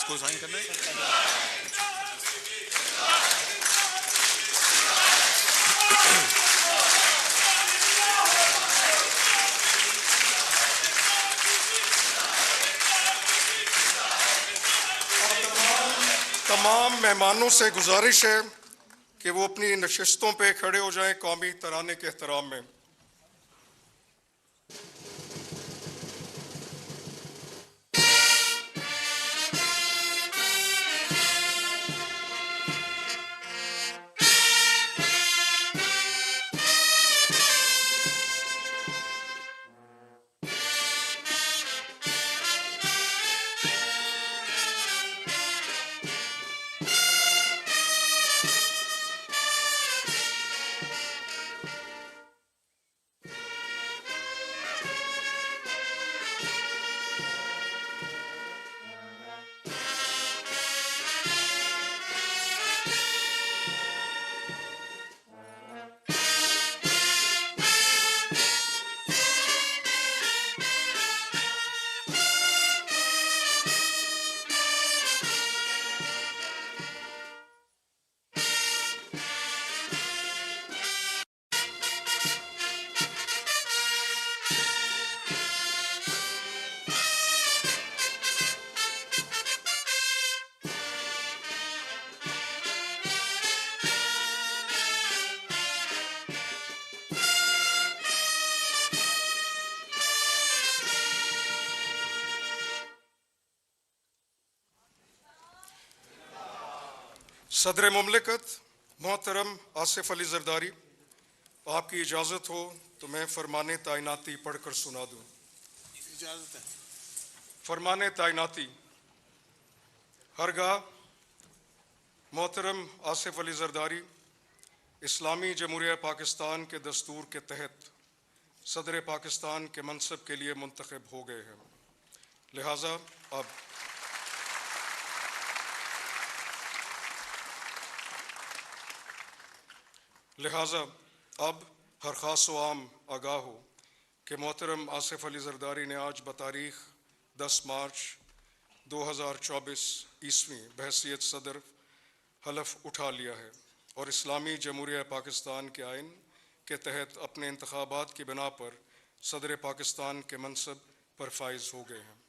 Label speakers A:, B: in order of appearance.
A: इसको साइन करना है।
B: तमाम मेहमानों से गुजारिश है कि वो अपनी नशिस्तों पे खड़े हो जाएं कौमी तराने के एहतराम में। सदर मुमलिकत मोहतरम आसिफ अली जरदारी, आपकी इजाज़त हो तो मैं फरमाने तैनाती पढ़कर सुना दूँ।
C: इजाज़त है।
B: फरमाने तैनाती। हरगाह मोहतरम आसिफ अली जरदारी इस्लामी जमहूरिया पाकिस्तान के दस्तूर के तहत सदर पाकिस्तान के मनसब के लिए मुंतखब हो गए हैं। लिहाजा अब हर ख़ास व आम आगाह हो कि मोहतरम आसिफ अली जरदारी ने आज बतारीख़ 10 मार्च 2024 ईस्वी बहैसियत सदर हलफ उठा लिया है और इस्लामी जमहूरिया पाकिस्तान के आइन के तहत अपने इंतखाबात की बिना पर सदर पाकिस्तान के मनसब पर फाइज हो गए हैं।